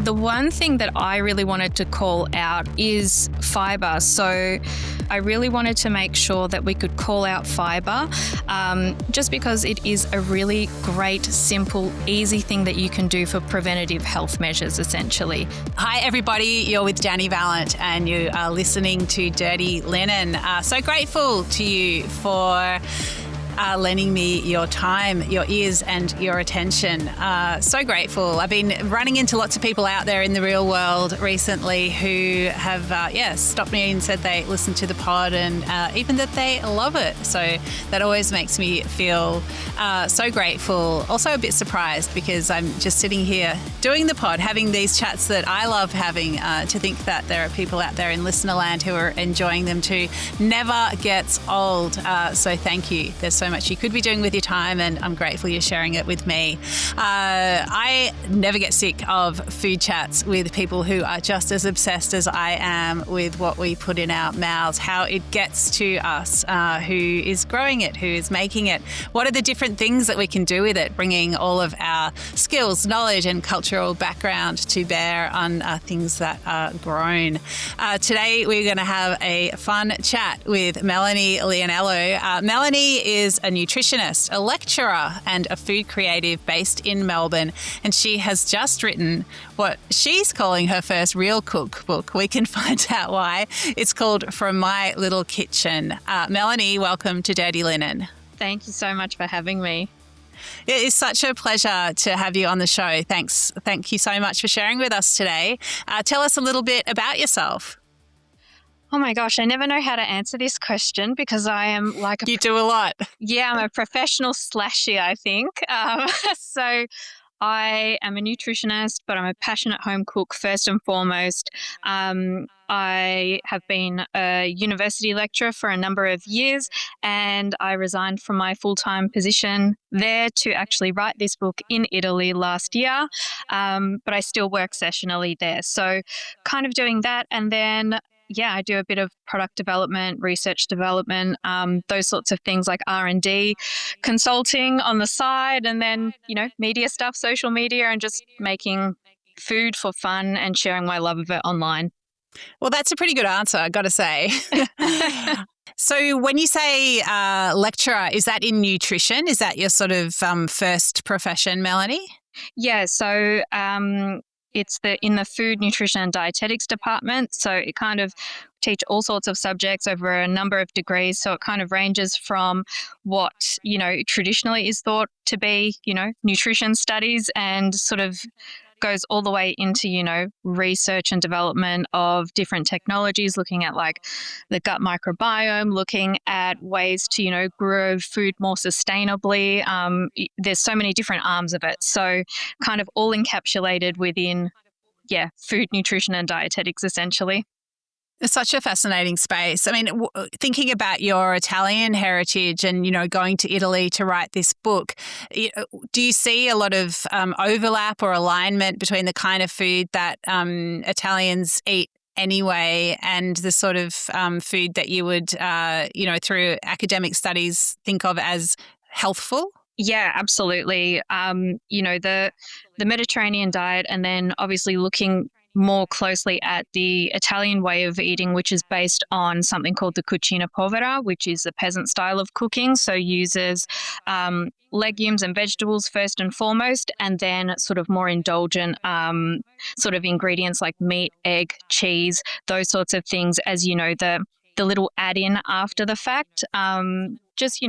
The one thing that I really wanted to call out is fibre. So I really wanted to make sure that we could call out fibre just because it is a really great, simple, easy thing that you can do for preventative health measures, essentially. Hi, everybody. You're with Dani Valent and you are listening to Dirty Linen. So grateful to you for lending me your time, your ears and your attention. So grateful. I've been running into lots of people out there in the real world recently who have, stopped me and said they listen to the pod and even that they love it. So that always makes me feel so grateful. Also a bit surprised because I'm just sitting here doing the pod, having these chats that I love having, to think that there are people out there in listener land who are enjoying them too. Never gets old. So thank you. There's so much you could be doing with your time and I'm grateful you're sharing it with me. I never get sick of food chats with people who are just as obsessed as I am with what we put in our mouths, how it gets to us, who is growing it, who is making it, what are the different things that we can do with it, bringing all of our skills, knowledge and cultural background to bear on things that are grown. Today we're going to have a fun chat with Melanie Lionello. Melanie is a nutritionist, a lecturer and a food creative based in Melbourne, and she has just written what she's calling her first real cookbook. We can find out why. It's called From My Little Kitchen. Melanie, welcome to Dirty Linen. Thank you so much for having me. It is such a pleasure to have you on the show. Thanks. Thank you so much for sharing with us today. Tell us a little bit about yourself. Oh my gosh, I never know how to answer this question because I am like You do a lot. Yeah, I'm a professional slashy, I think. So I am a nutritionist, but I'm a passionate home cook first and foremost. I have been a university lecturer for a number of years and I resigned from my full-time position there to actually write this book in Italy last year, but I still work sessionally there. So kind of doing that, and then I do a bit of product development, research development, those sorts of things like R&D, consulting on the side, and then, media stuff, social media, and just making food for fun and sharing my love of it online. Well, that's a pretty good answer, I got to say. So when you say lecturer, is that in nutrition? Is that your sort of first profession, Melanie? Yeah, so it's in the food, nutrition and dietetics department. So it kind of teach all sorts of subjects over a number of degrees. So it kind of ranges from what, traditionally is thought to be, nutrition studies, and sort of goes all the way into, research and development of different technologies, looking at like the gut microbiome, looking at ways to, grow food more sustainably. There's so many different arms of it. So kind of all encapsulated within, food, nutrition and dietetics, essentially. It's such a fascinating space. I mean, thinking about your Italian heritage and, going to Italy to write this book, do you see a lot of overlap or alignment between the kind of food that Italians eat anyway and the sort of food that you would, through academic studies think of as healthful? Yeah, absolutely. The Mediterranean diet, and then obviously looking more closely at the Italian way of eating, which is based on something called the cucina povera, which is a peasant style of cooking. So uses legumes and vegetables first and foremost, and then sort of more indulgent sort of ingredients like meat, egg, cheese, those sorts of things as, the little add-in after the fact. Just,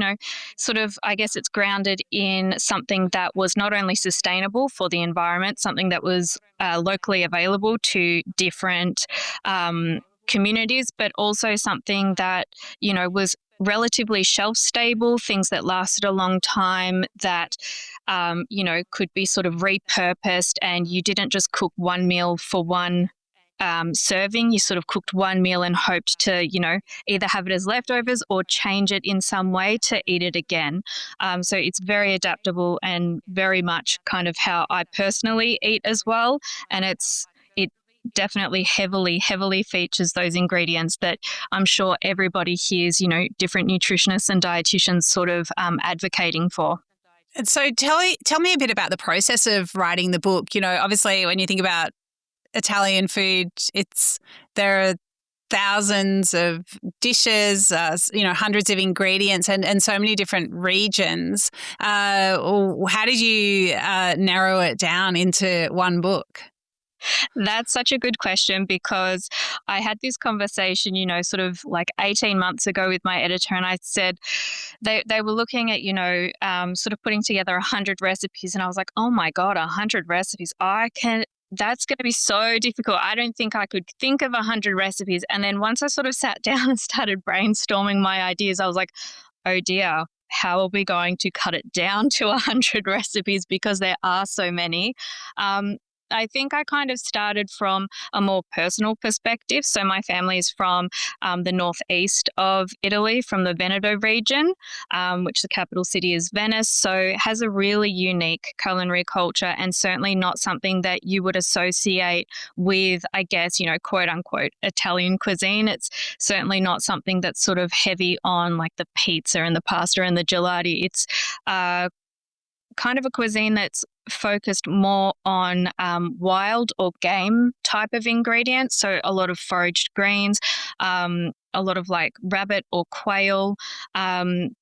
sort of, I guess it's grounded in something that was not only sustainable for the environment, something that was locally available to different communities, but also something that, was relatively shelf stable, things that lasted a long time, that, could be sort of repurposed, and you didn't just cook one meal for one serving. You sort of cooked one meal and hoped to, either have it as leftovers or change it in some way to eat it again. So it's very adaptable and very much kind of how I personally eat as well. And it definitely heavily features those ingredients that I'm sure everybody hears, different nutritionists and dietitians sort of advocating for. And so tell me a bit about the process of writing the book. Obviously when you think about Italian food, there are thousands of dishes, hundreds of ingredients and so many different regions. How did you narrow it down into one book? That's such a good question because I had this conversation, sort of like 18 months ago with my editor, and I said they were looking at, sort of putting together 100 recipes, and I was like, oh my God, 100 recipes. That's going to be so difficult. I don't think I could think of 100 recipes. And then once I sort of sat down and started brainstorming my ideas, I was like, oh dear, how are we going to cut it down to 100 recipes because there are so many? I think I kind of started from a more personal perspective. So my family is from the northeast of Italy, from the Veneto region, which the capital city is Venice. So it has a really unique culinary culture and certainly not something that you would associate with, I guess, quote unquote, Italian cuisine. It's certainly not something that's sort of heavy on like the pizza and the pasta and the gelati. It's kind of a cuisine that's focused more on wild or game type of ingredients. So a lot of foraged greens, a lot of like rabbit or quail,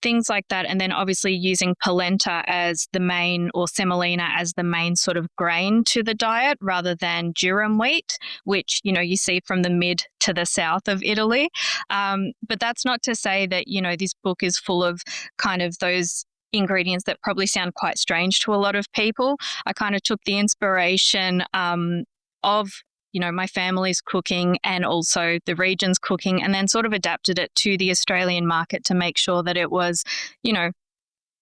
things like that. And then obviously using polenta as the main, or semolina as the main sort of grain to the diet rather than durum wheat, which, you see from the mid to the south of Italy. But that's not to say that, this book is full of kind of those ingredients that probably sound quite strange to a lot of people. I kind of took the inspiration of my family's cooking and also the region's cooking, and then sort of adapted it to the Australian market to make sure that it was,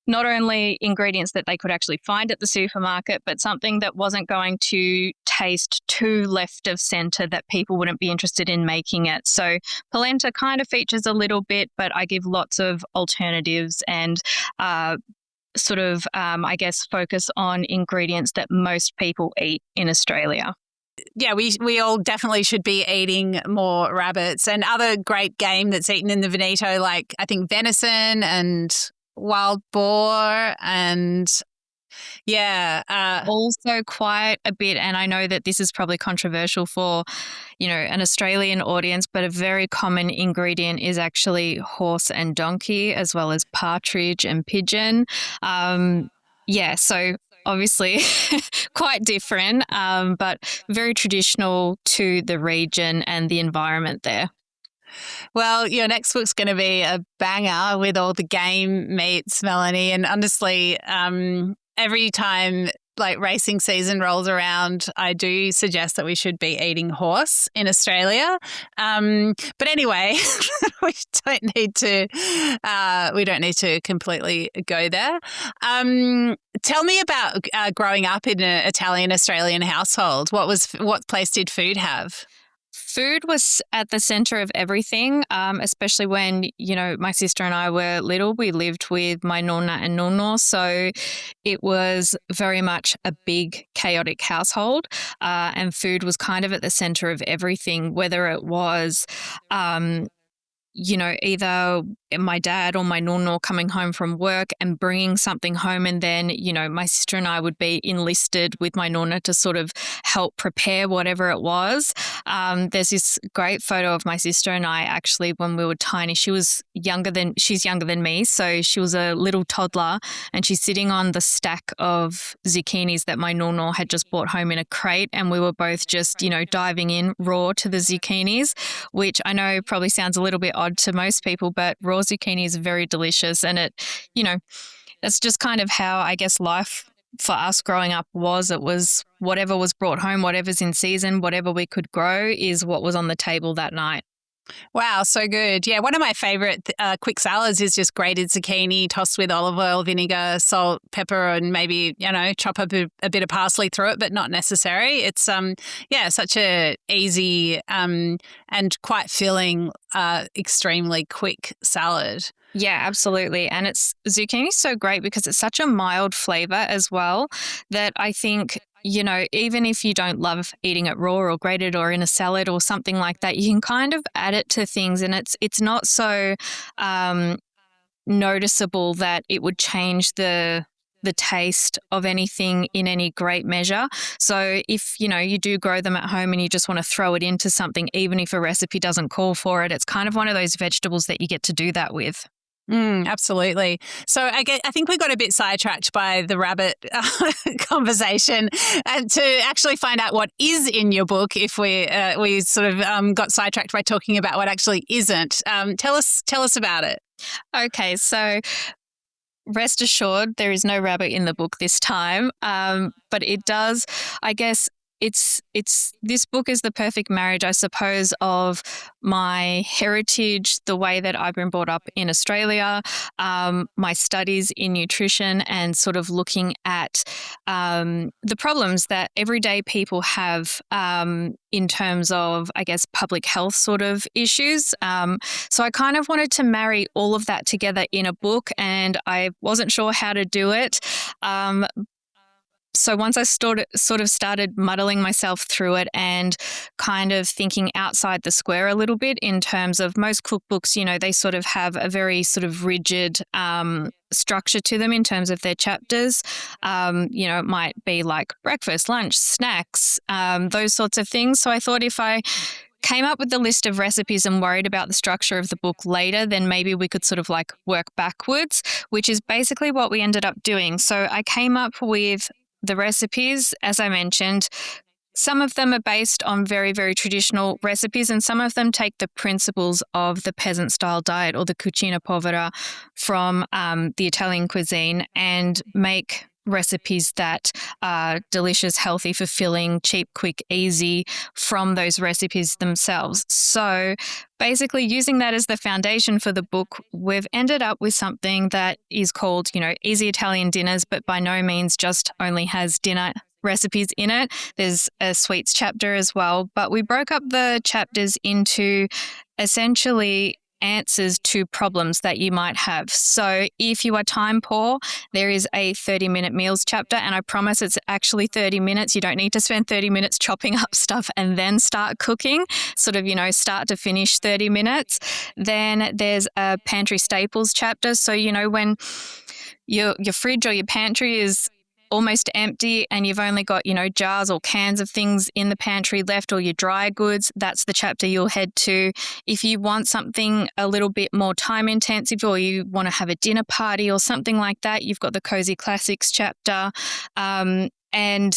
not only ingredients that they could actually find at the supermarket, but something that wasn't going to taste too left of centre that people wouldn't be interested in making it. So polenta kind of features a little bit, but I give lots of alternatives and I guess, focus on ingredients that most people eat in Australia. Yeah, we all definitely should be eating more rabbits and other great game that's eaten in the Veneto, like I think venison and wild boar and also quite a bit, and I know that this is probably controversial for, an Australian audience, but a very common ingredient is actually horse and donkey, as well as partridge and pigeon. So obviously quite different, but very traditional to the region and the environment there. Well, your next book's going to be a banger with all the game meats, Melanie. And honestly, every time like racing season rolls around, I do suggest that we should be eating horse in Australia. But anyway, we don't need to completely go there. Tell me about growing up in an Italian-Australian household. What place did food have? Food was at the center of everything, especially when, my sister and I were little. We lived with my nonna and nonno, so it was very much a big, chaotic household, and food was kind of at the center of everything, whether it was either my dad or my nonno coming home from work and bringing something home, and then, my sister and I would be enlisted with my nonna to sort of help prepare whatever it was. There's this great photo of my sister and I actually when we were tiny. She's younger than me, so she was a little toddler, and she's sitting on the stack of zucchinis that my nonno had just brought home in a crate, and we were both just, diving in raw to the zucchinis, which I know probably sounds a little bit odd to most people, but raw zucchini is very delicious. And it's just kind of how I guess life for us growing up was. It was whatever was brought home, whatever's in season, whatever we could grow is what was on the table that night. Wow, so good. Yeah, one of my favorite quick salads is just grated zucchini tossed with olive oil, vinegar, salt, pepper, and maybe, chop up a bit of parsley through it, but not necessary. It's, such a easy and quite filling, extremely quick salad. Yeah, absolutely. And zucchini is so great because it's such a mild flavor as well that I think, even if you don't love eating it raw or grated or in a salad or something like that, you can kind of add it to things, and it's not so noticeable that it would change the the taste of anything in any great measure. So if, you do grow them at home and you just want to throw it into something, even if a recipe doesn't call for it, it's kind of one of those vegetables that you get to do that with. Absolutely. So I think we got a bit sidetracked by the rabbit conversation, and to actually find out what is in your book. If we sort of got sidetracked by talking about what actually isn't, tell us about it. Okay, so rest assured, there is no rabbit in the book this time, but it does, I guess. It's this book is the perfect marriage, I suppose, of my heritage, the way that I've been brought up in Australia, my studies in nutrition, and sort of looking at the problems that everyday people have in terms of, I guess, public health sort of issues. So I kind of wanted to marry all of that together in a book, and I wasn't sure how to do it. So once I sort of started muddling myself through it and kind of thinking outside the square a little bit in terms of most cookbooks, they sort of have a very sort of rigid structure to them in terms of their chapters. It might be like breakfast, lunch, snacks, those sorts of things. So I thought if I came up with the list of recipes and worried about the structure of the book later, then maybe we could sort of like work backwards, which is basically what we ended up doing. So I came up with the recipes, as I mentioned. Some of them are based on very, very traditional recipes, and some of them take the principles of the peasant-style diet or the cucina povera from the Italian cuisine and make recipes that are delicious, healthy, fulfilling, cheap, quick, easy from those recipes themselves. So basically, using that as the foundation for the book, we've ended up with something that is called, Easy Italian Dinners, but by no means just only has dinner recipes in it. There's a sweets chapter as well, but we broke up the chapters into essentially answers to problems that you might have. So if you are time poor, there is a 30-minute meals chapter, and I promise it's actually 30 minutes. You don't need to spend 30 minutes chopping up stuff and then start cooking, sort of, start to finish 30 minutes. Then there's a pantry staples chapter. So, when your fridge or your pantry is almost empty and you've only got, jars or cans of things in the pantry left, or your dry goods, that's the chapter you'll head to. If you want something a little bit more time intensive, or you want to have a dinner party or something like that, you've got the Cozy Classics chapter. There's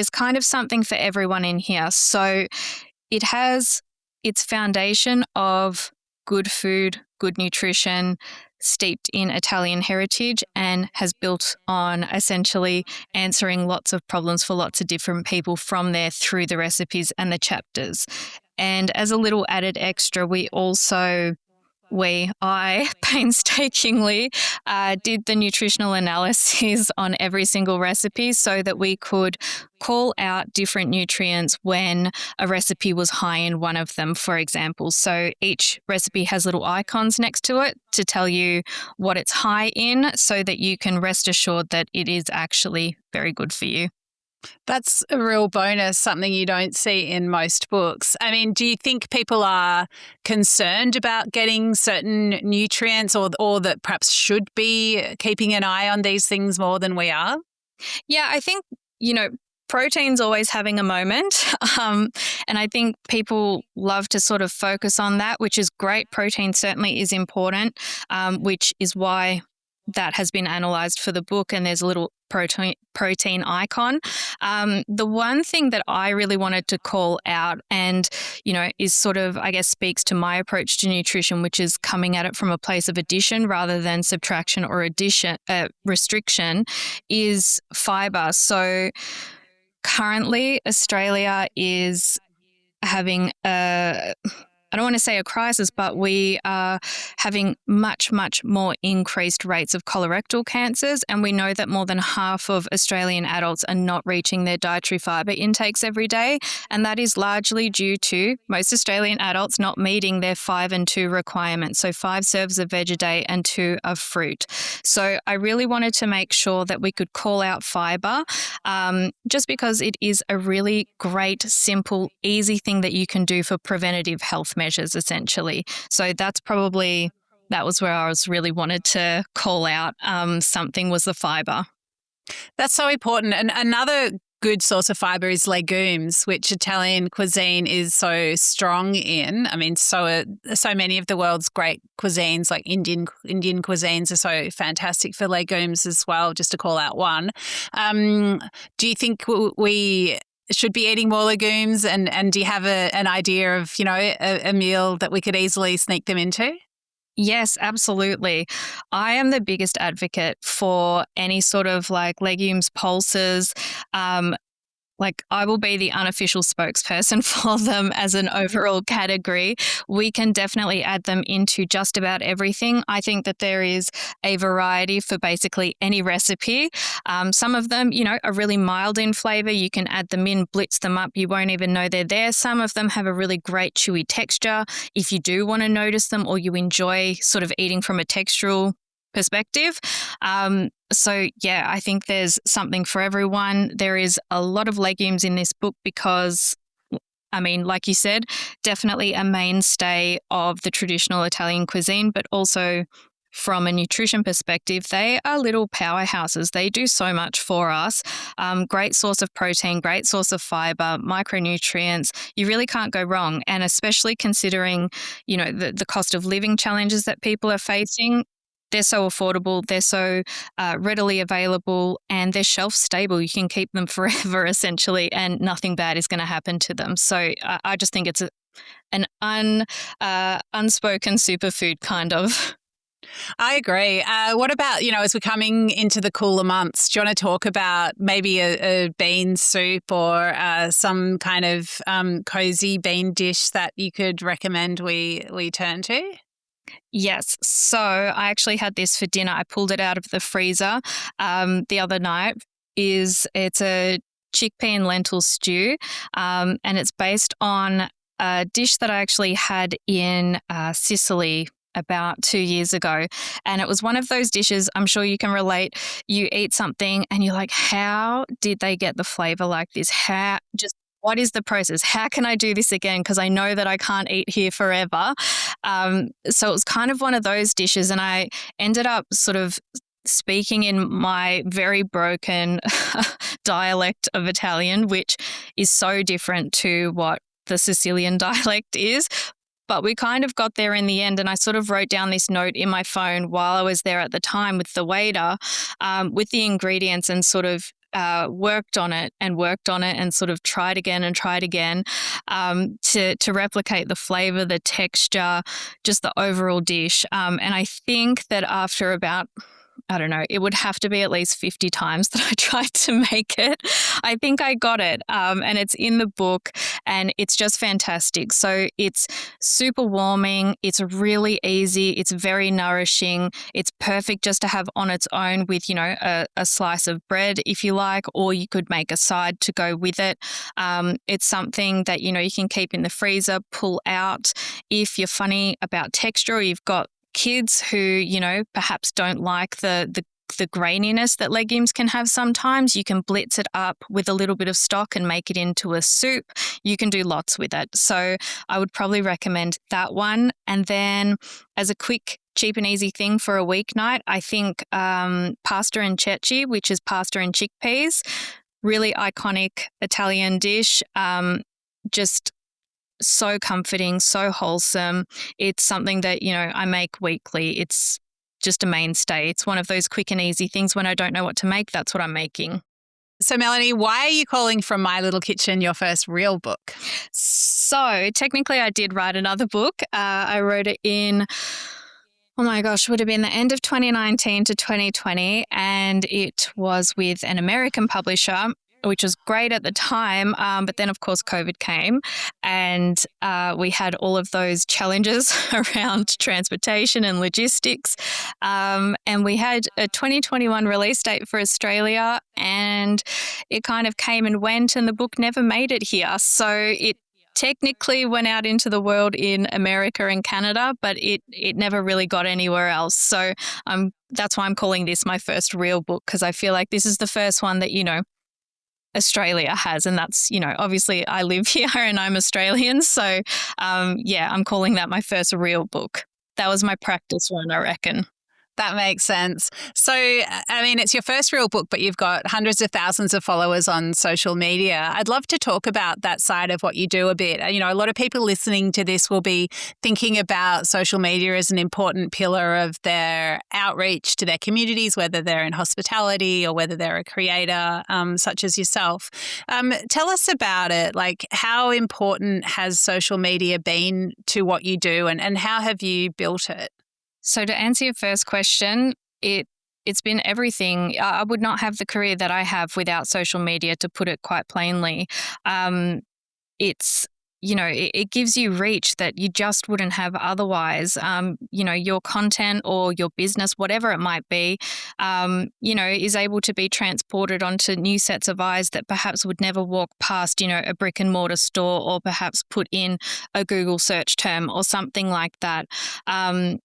kind of something for everyone in here. So it has its foundation of good food, good nutrition, steeped in Italian heritage, and has built on essentially answering lots of problems for lots of different people from there through the recipes and the chapters. And as a little added extra, I painstakingly did the nutritional analysis on every single recipe so that we could call out different nutrients when a recipe was high in one of them, for example. So each recipe has little icons next to it to tell you what it's high in, so that you can rest assured that it is actually very good for you. That's a real bonus, something you don't see in most books. I mean, do you think people are concerned about getting certain nutrients, or that perhaps should be keeping an eye on these things more than we are? Yeah, I think, protein's always having a moment. And I think people love to sort of focus on that, which is great. Protein certainly is important, which is why that has been analysed for the book, and there's a little protein icon. The one thing that I really wanted to call out, and is sort of, I guess, speaks to my approach to nutrition, which is coming at it from a place of addition rather than subtraction or restriction, is fibre. So currently, Australia is having I don't want to say a crisis, but we are having much, much more increased rates of colorectal cancers. And we know that more than half of Australian adults are not reaching their dietary fibre intakes every day. And that is largely due to most Australian adults not meeting their 5 and 2 requirements. So 5 serves of veg a day and 2 of fruit. So I really wanted to make sure that we could call out fibre, just because it is a really great, simple, easy thing that you can do for preventative health measures, essentially. So that's probably that was where I was really wanted to call out something was the fibre. That's so important. And another good source of fibre is legumes, which Italian cuisine is so strong in. I mean, so many of the world's great cuisines, like Indian cuisines, are so fantastic for legumes as well, just to call out one. Do you think we should be eating more legumes? And do you have an idea of, a meal that we could easily sneak them into? Yes, absolutely. I am the biggest advocate for any sort of like legumes pulses. Like I will be the unofficial spokesperson for them as an overall category. We can definitely add them into just about everything. I think that there is a variety for basically any recipe. Some of them, are really mild in flavour. You can add them in, blitz them up. You won't even know they're there. Some of them have a really great chewy texture. If you do want to notice them or you enjoy sort of eating from a textural perspective. I think there's something for everyone. There is a lot of legumes in this book because, I mean, like you said, definitely a mainstay of the traditional Italian cuisine, but also from a nutrition perspective, they are little powerhouses. They do so much for us. Great source of protein, great source of fiber, micronutrients. You really can't go wrong. And especially considering, the cost of living challenges that people are facing, they're so affordable, they're so readily available, and they're shelf stable. You can keep them forever, essentially, and nothing bad is going to happen to them. So I just think it's an unspoken superfood kind of. I agree. What about, as we're coming into the cooler months, do you want to talk about maybe a bean soup or some kind of cozy bean dish that you could recommend we turn to? Yes. So I actually had this for dinner. I pulled it out of the freezer the other night. It's a chickpea and lentil stew, and it's based on a dish that I actually had in Sicily about 2 years ago. And it was one of those dishes, I'm sure you can relate. You eat something and you're like, how did they get the flavor like this? What is the process? How can I do this again? Because I know that I can't eat here forever. So it was kind of one of those dishes. And I ended up sort of speaking in my very broken dialect of Italian, which is so different to what the Sicilian dialect is. But we kind of got there in the end, and I sort of wrote down this note in my phone while I was there at the time with the waiter, with the ingredients, and sort of worked on it and sort of tried again to replicate the flavor, the texture, just the overall dish. And I think that after about, I don't know, it would have to be at least 50 times that I tried to make it. I think I got it. And it's in the book and it's just fantastic. So it's super warming. It's really easy. It's very nourishing. It's perfect just to have on its own with, a slice of bread if you like, or you could make a side to go with it. It's something that, you can keep in the freezer, pull out. If you're funny about texture or you've got kids who, perhaps don't like the graininess that legumes can have sometimes, you can blitz it up with a little bit of stock and make it into a soup. You can do lots with it. So I would probably recommend that one. And then as a quick, cheap and easy thing for a weeknight, I think pasta and ceci, which is pasta and chickpeas, really iconic Italian dish. Just so comforting, so wholesome. It's something that, I make weekly. It's just a mainstay. It's one of those quick and easy things when I don't know what to make, that's what I'm making. So Melanie, why are you calling From My Little Kitchen your first real book? So technically I did write another book. I wrote it in, oh my gosh, would have been the end of 2019 to 2020. And it was with an American publisher, which was great at the time. But then, of course, COVID came and we had all of those challenges around transportation and logistics. And we had a 2021 release date for Australia and it kind of came and went and the book never made it here. So it technically went out into the world in America and Canada, but it never really got anywhere else. So that's why I'm calling this my first real book, because I feel like this is the first one that, Australia has. And that's, obviously I live here and I'm Australian. So, I'm calling that my first real book. that was my practice one, I reckon. That makes sense. So, I mean, it's your first real book, but you've got hundreds of thousands of followers on social media. I'd love to talk about that side of what you do a bit. You know, a lot of people listening to this will be thinking about social media as an important pillar of their outreach to their communities, whether they're in hospitality or whether they're a creator, such as yourself. Tell us about it. Like, how important has social media been to what you do, and how have you built it? So to answer your first question, it's been everything. I would not have the career that I have without social media, to put it quite plainly. It's it gives you reach that you just wouldn't have otherwise. Your content or your business, whatever it might be, is able to be transported onto new sets of eyes that perhaps would never walk past, a brick and mortar store, or perhaps put in a Google search term or something like that.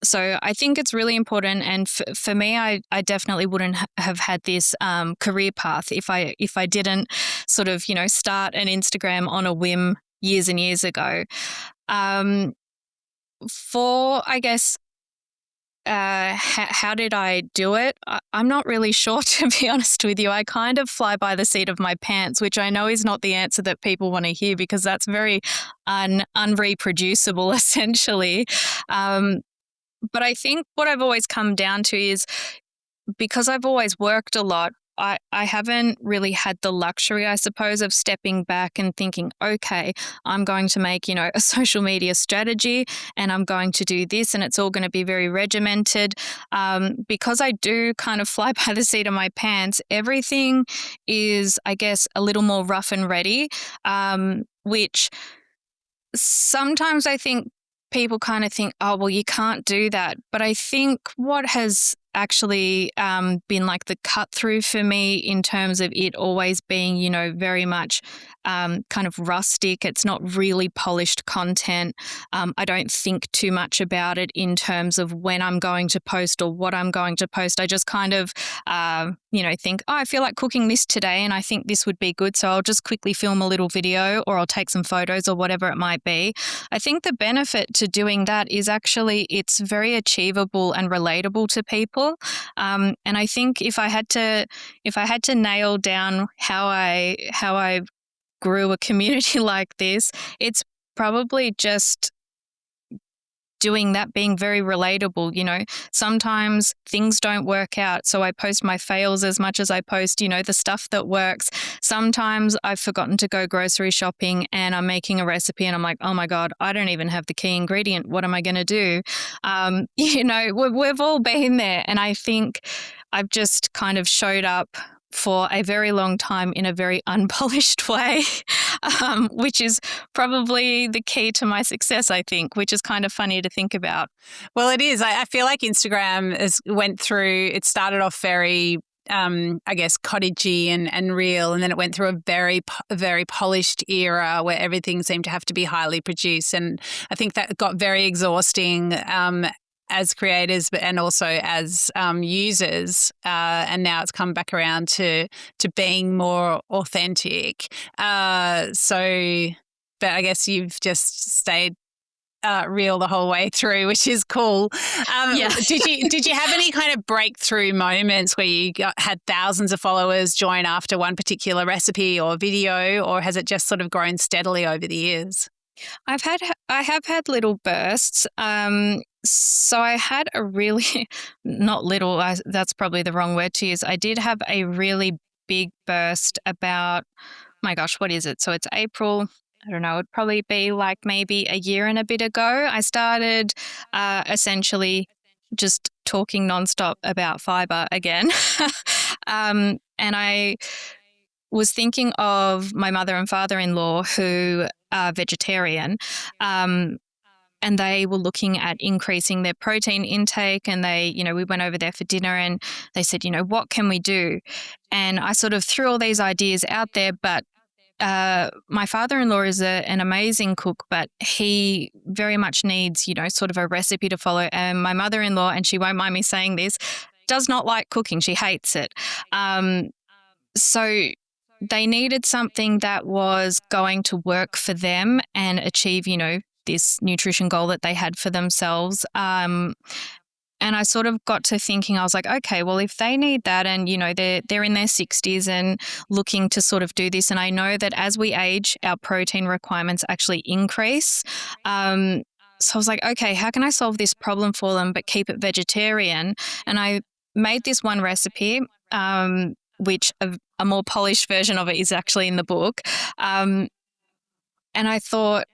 So I think it's really important. And for me, I definitely wouldn't have had this career path if I didn't sort of, start an Instagram on a whim years and years ago. For, I guess, how did I do it? I'm not really sure, to be honest with you. I kind of fly by the seat of my pants, which I know is not the answer that people want to hear, because that's very unreproducible, essentially. But I think what I've always come down to is, because I've always worked a lot, I haven't really had the luxury, I suppose, of stepping back and thinking, okay, I'm going to make, a social media strategy, and I'm going to do this, and it's all going to be very regimented. Because I do kind of fly by the seat of my pants, everything is, I guess, a little more rough and ready, which sometimes I think people kind of think, oh, well, you can't do that. But I think what has actually been like the cut through for me, in terms of it always being, very much kind of rustic. It's not really polished content. I don't think too much about it in terms of when I'm going to post or what I'm going to post. I just kind of, think, oh, I feel like cooking this today and I think this would be good, so I'll just quickly film a little video, or I'll take some photos, or whatever it might be. I think the benefit to doing that is actually it's very achievable and relatable to people. And I think if I had to nail down how I grew a community like this, it's probably just doing that, being very relatable. Sometimes things don't work out, so I post my fails as much as I post, the stuff that works. Sometimes I've forgotten to go grocery shopping and I'm making a recipe and I'm like, oh my God, I don't even have the key ingredient. What am I going to do? We've all been there. And I think I've just kind of showed up for a very long time in a very unpolished way, which is probably the key to my success, I think, which is kind of funny to think about. Well, it is. I feel like Instagram it started off very, I guess, cottagey and real, and then it went through a very, very polished era where everything seemed to have to be highly produced. And I think that got very exhausting as creators, but and also as users, and now it's come back around to being more authentic. But I guess you've just stayed real the whole way through, which is cool. Yeah. Did you have any kind of breakthrough moments where you had thousands of followers join after one particular recipe or video, or has it just sort of grown steadily over the years? I have had little bursts. So I had a really, not little, that's probably the wrong word to use. I did have a really big burst about, my gosh, what is it? So it's April. I don't know, it'd probably be like maybe a year and a bit ago. I started essentially just talking nonstop about fiber again. And I was thinking of my mother and father-in-law, who are vegetarian, and they were looking at increasing their protein intake. And we went over there for dinner and they said, what can we do? And I sort of threw all these ideas out there, but my father-in-law is an amazing cook, but he very much needs, sort of a recipe to follow. And my mother-in-law, and she won't mind me saying this, does not like cooking. She hates it. So they needed something that was going to work for them and achieve, this nutrition goal that they had for themselves. And I sort of got to thinking, I was like, okay, well, if they need that and, they're in their 60s and looking to sort of do this, and I know that as we age, our protein requirements actually increase. So I was like, okay, how can I solve this problem for them but keep it vegetarian? And I made this one recipe, which a more polished version of it is actually in the book. And I thought,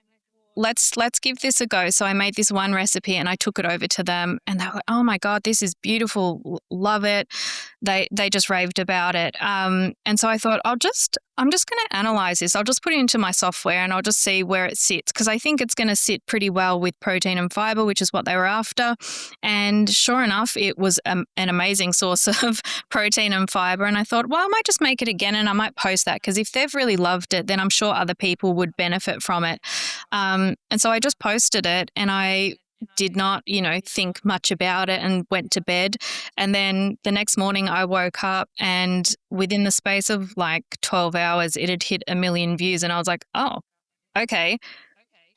let's give this a go. So I made this one recipe and I took it over to them, and they were like, oh my God, this is beautiful. Love it. They just raved about it. And so I thought, I'm just going to analyze this. I'll just put it into my software and I'll just see where it sits, because I think it's going to sit pretty well with protein and fiber, which is what they were after. And sure enough, it was an amazing source of protein and fiber. And I thought, well, I might just make it again and I might post that, because if they've really loved it, then I'm sure other people would benefit from it. And so I just posted it, and I did not, think much about it and went to bed. And then the next morning I woke up, and within the space of like 12 hours, it had hit 1 million views. And I was like, oh, okay.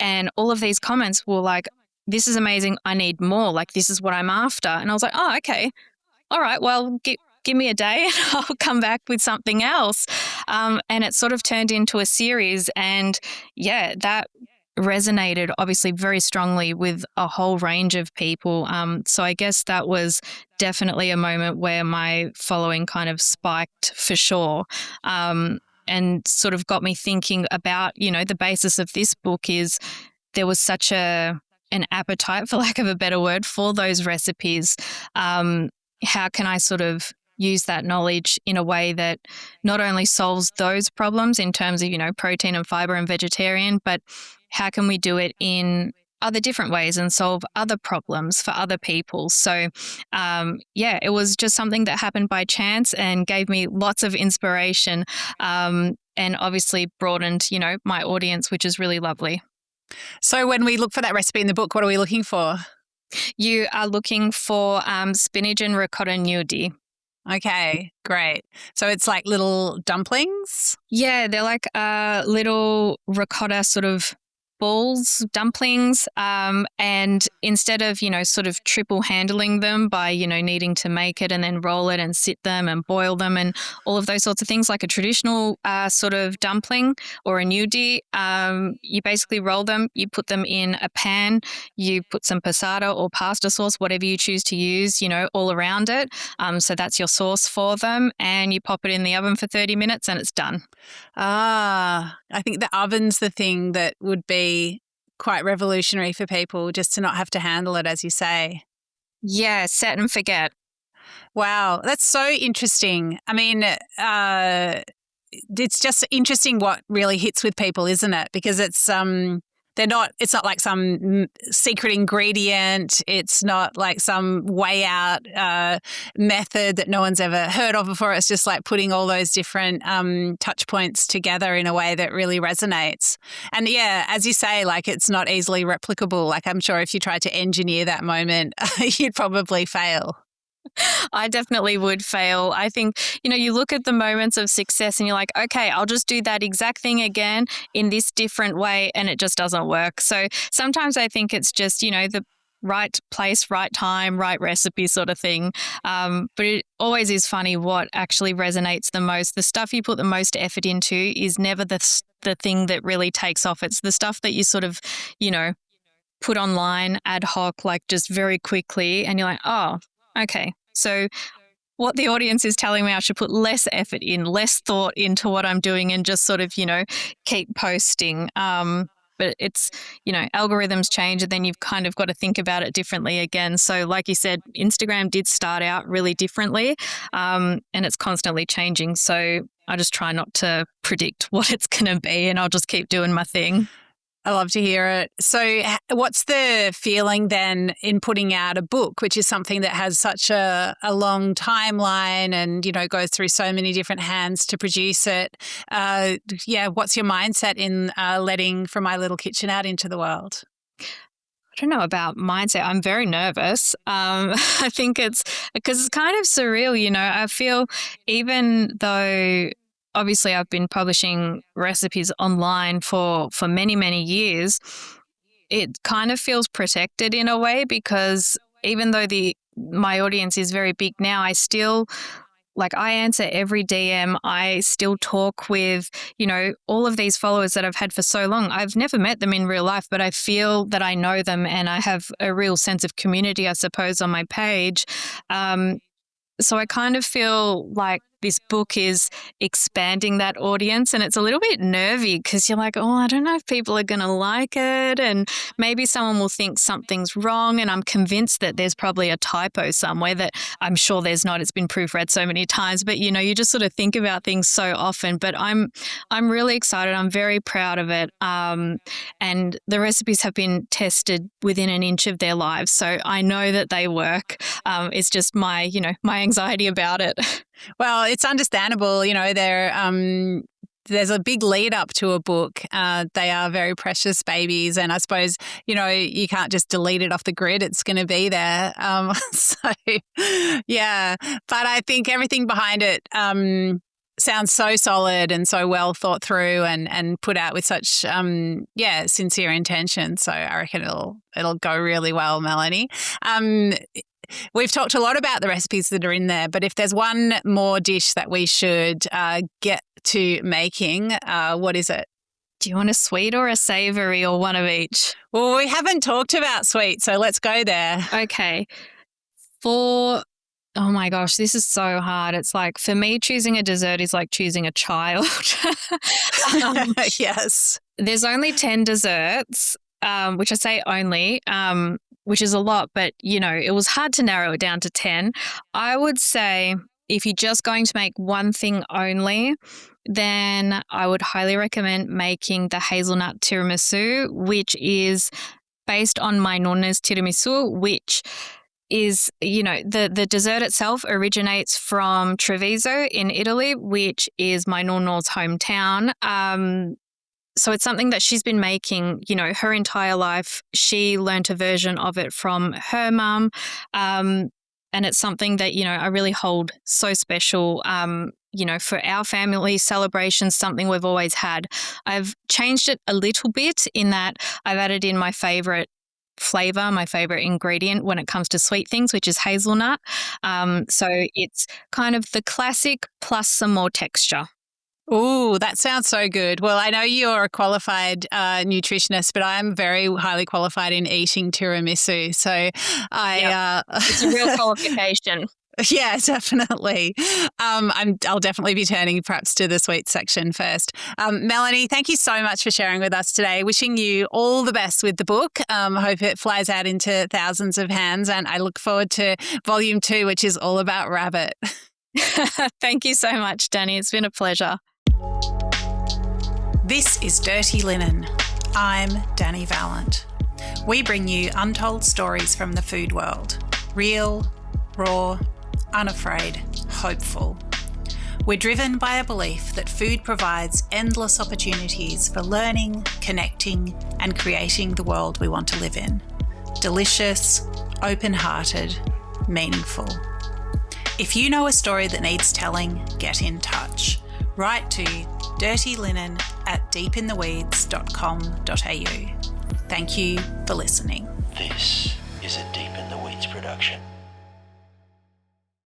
And all of these comments were like, this is amazing. I need more. Like, this is what I'm after. And I was like, oh, okay. All right, well, give me a day and I'll come back with something else. And it sort of turned into a series. And yeah, that resonated obviously very strongly with a whole range of people. So I guess that was definitely a moment where my following kind of spiked for sure. And sort of got me thinking about, the basis of this book is there was such an appetite, for lack of a better word, for those recipes. How can I sort of use that knowledge in a way that not only solves those problems in terms of, protein and fiber and vegetarian, but how can we do it in other different ways and solve other problems for other people? So, it was just something that happened by chance and gave me lots of inspiration, and obviously broadened, my audience, which is really lovely. So when we look for that recipe in the book, what are we looking for? You are looking for spinach and ricotta gnudi. Okay, great. So it's like little dumplings? Yeah, they're like little ricotta sort of balls, dumplings. And instead of, sort of triple handling them by, needing to make it and then roll it and sit them and boil them and all of those sorts of things, like a traditional sort of dumpling or a gnudi, you basically roll them, you put them in a pan, you put some passata or pasta sauce, whatever you choose to use, all around it. So that's your sauce for them, and you pop it in the oven for 30 minutes and it's done. I think the oven's the thing that would be quite revolutionary for people, just to not have to handle it, as you say. Yeah, set and forget. Wow, that's so interesting. I mean, it's just interesting what really hits with people, isn't it? Because it's it's not like some secret ingredient. It's not like some way out method that no one's ever heard of before. It's just like putting all those different touch points together in a way that really resonates. And yeah, as you say, like, it's not easily replicable. Like, I'm sure if you tried to engineer that moment, you'd probably fail. I definitely would fail. I think, you look at the moments of success and you're like, okay, I'll just do that exact thing again in this different way, and it just doesn't work. So sometimes I think it's just, the right place, right time, right recipe sort of thing. But it always is funny what actually resonates the most. The stuff you put the most effort into is never the thing that really takes off. It's the stuff that you sort of, put online ad hoc, like just very quickly, and you're like, oh, okay. So what the audience is telling me, I should put less effort in, less thought into what I'm doing, and just sort of, keep posting. But it's, algorithms change, and then you've kind of got to think about it differently again. So like you said, Instagram did start out really differently, and it's constantly changing. So I just try not to predict what it's going to be, and I'll just keep doing my thing. I love to hear it. So what's the feeling then in putting out a book, which is something that has such a long timeline and, goes through so many different hands to produce it? What's your mindset in letting From My Little Kitchen out into the world? I don't know about mindset. I'm very nervous. I think it's because it's kind of surreal, I feel, even though obviously I've been publishing recipes online for many, many years, it kind of feels protected in a way, because even though my audience is very big now, I still, like, I answer every DM. I still talk with, all of these followers that I've had for so long. I've never met them in real life, but I feel that I know them, and I have a real sense of community, I suppose, on my page. So I kind of feel like this book is expanding that audience, and it's a little bit nervy because you're like, oh, I don't know if people are going to like it, and maybe someone will think something's wrong, and I'm convinced that there's probably a typo somewhere that I'm sure there's not. It's been proofread so many times, but you just sort of think about things so often. But I'm really excited. I'm very proud of it, and the recipes have been tested within an inch of their lives, so I know that they work. It's just my anxiety about it. Well, it's understandable. There's a big lead up to a book. They are very precious babies. And I suppose, you can't just delete it off the grid. It's going to be there. Yeah. But I think everything behind it sounds so solid and so well thought through and put out with such, sincere intention. So I reckon it'll go really well, Melanie. We've talked a lot about the recipes that are in there, but if there's one more dish that we should get to making, what is it? Do you want a sweet or a savoury, or one of each? Well, we haven't talked about sweet, so let's go there. Okay. Oh my gosh, this is so hard. It's like, for me, choosing a dessert is like choosing a child. Yes. There's only 10 desserts, which I say only, which is a lot, but, it was hard to narrow it down to 10. I would say if you're just going to make one thing only, then I would highly recommend making the hazelnut tiramisu, which is based on my nonna's tiramisu, which is, the dessert itself originates from Treviso in Italy, which is my nonna's hometown. So it's something that she's been making, her entire life. She learnt a version of it from her mum. And it's something that, I really hold so special, for our family celebrations, something we've always had. I've changed it a little bit in that I've added in my favourite flavour, my favourite ingredient when it comes to sweet things, which is hazelnut. So it's kind of the classic plus some more texture. Oh, that sounds so good. Well, I know you're a qualified nutritionist, but I'm very highly qualified in eating tiramisu. So it's a real qualification. Yeah, definitely. I'll definitely be turning perhaps to the sweet section first. Melanie, thank you so much for sharing with us today. Wishing you all the best with the book. Hope it flies out into thousands of hands, and I look forward to volume 2, which is all about rabbit. Thank you so much, Dani. It's been a pleasure. This is Dirty Linen. I'm Dani Valent. We bring you untold stories from the food world. Real, raw, unafraid, hopeful. We're driven by a belief that food provides endless opportunities for learning, connecting, and creating the world we want to live in. Delicious, open-hearted, meaningful. If you know a story that needs telling, get in touch. Write to dirtylinen@deepintheweeds.com.au. Thank you for listening. This is a Deep in the Weeds production.